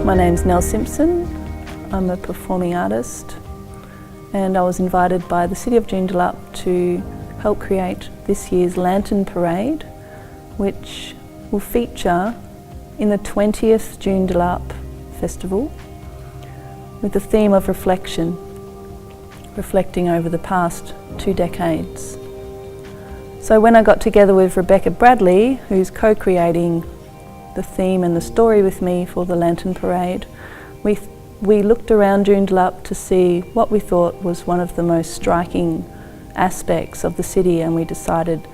My name's Nell Simpson. I'm a performing artist and I was invited by the City of Joondalup to help create this year's Lantern Parade, which will feature in the 20th Joondalup Festival with the theme of reflection, reflecting over the past 2 decades. So when I got together with Rebecca Bradley, who's co-creating the theme and the story with me for the Lantern Parade, we looked around Joondalup to see what we thought was one of the most striking aspects of the city, and we decided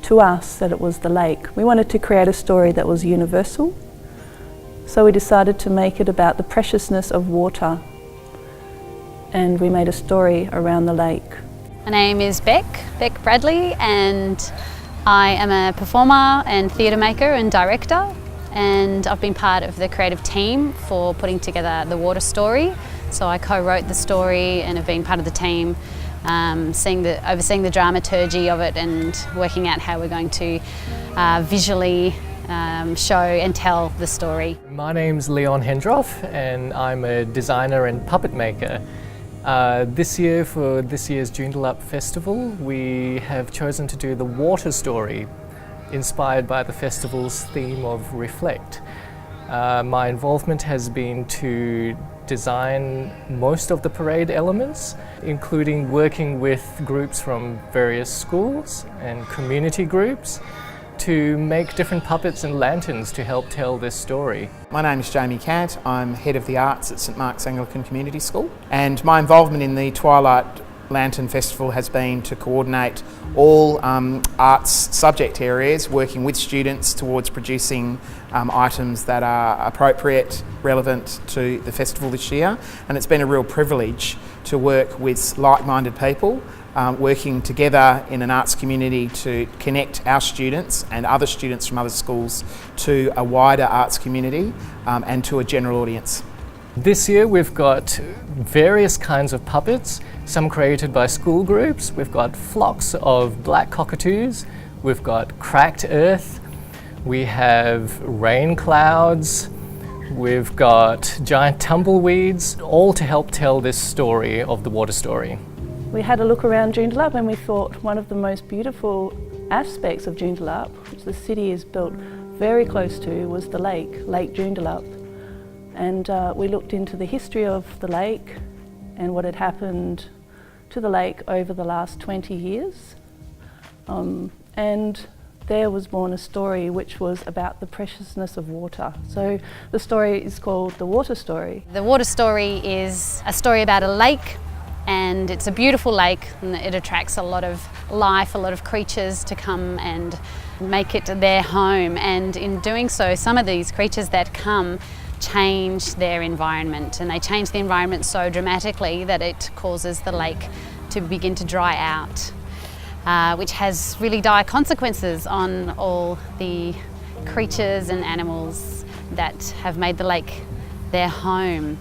to us that it was the lake. We wanted to create a story that was universal, so we decided to make it about the preciousness of water, and we made a story around the lake. My name is Beck Bradley, and I am a performer and theatre maker and director, and I've been part of the creative team for putting together the water story. So I co-wrote the story and have been part of the team, overseeing the dramaturgy of it and working out how we're going to visually show and tell the story. My name's Leon Hendroff and I'm a designer and puppet maker. This year, for this year's Joondalup Festival, we have chosen to do the water story, inspired by the festival's theme of reflect. My involvement has been to design most of the parade elements, including working with groups from various schools and community groups to make different puppets and lanterns to help tell this story. My name is Jamie Cant. I'm Head of the Arts at St Mark's Anglican Community School, and my involvement in the Twilight Lantern Festival has been to coordinate all arts subject areas, working with students towards producing items that are appropriate, relevant to the festival this year. And it's been a real privilege to work with like-minded people, working together in an arts community to connect our students and other students from other schools to a wider arts community and to a general audience. This year we've got various kinds of puppets, some created by school groups. We've got flocks of black cockatoos, we've got cracked earth, we have rain clouds, we've got giant tumbleweeds, all to help tell this story of the water story. We had a look around Joondalup and we thought one of the most beautiful aspects of Joondalup, which the city is built very close to, was the lake, Lake Joondalup. And we looked into the history of the lake and what had happened to the lake over the last 20 years. And there was born a story which was about the preciousness of water. So the story is called The Water Story. The water story is a story about a lake, and it's a beautiful lake, and it attracts a lot of life, a lot of creatures to come and make it their home. And in doing so, some of these creatures that come change their environment, and they change the environment so dramatically that it causes the lake to begin to dry out, which has really dire consequences on all the creatures and animals that have made the lake their home.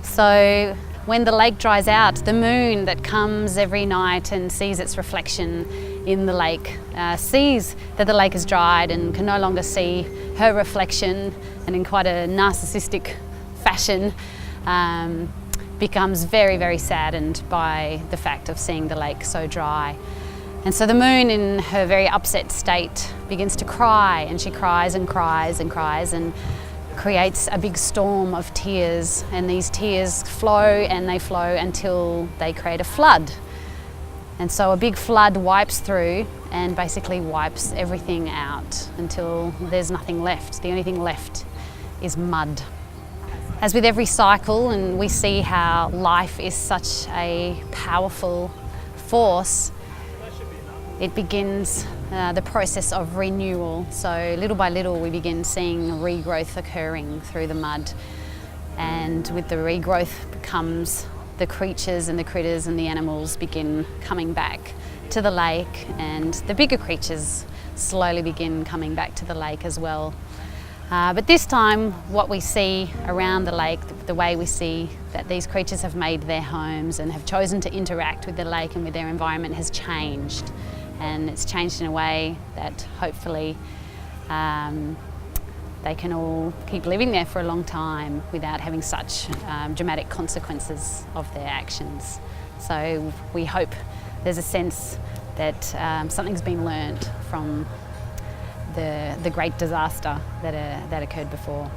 So when the lake dries out, the moon that comes every night and sees its reflection in the lake sees that the lake has dried and can no longer see her reflection, and in quite a narcissistic fashion becomes very, very saddened by the fact of seeing the lake so dry. And so the moon, in her very upset state, begins to cry, and she cries and cries and cries and creates a big storm of tears, and these tears flow and they flow until they create a flood. And so a big flood wipes through and basically wipes everything out until there's nothing left. The only thing left is mud. As with every cycle, and we see how life is such a powerful force, it begins the process of renewal. So little by little we begin seeing regrowth occurring through the mud, and with the regrowth comes the creatures and the critters and the animals begin coming back to the lake, and the bigger creatures slowly begin coming back to the lake as well. But this time what we see around the lake, the way we see that these creatures have made their homes and have chosen to interact with the lake and with their environment has changed. And it's changed in a way that hopefully they can all keep living there for a long time without having such dramatic consequences of their actions. So we hope there's a sense that something's been learned from the great disaster that occurred before.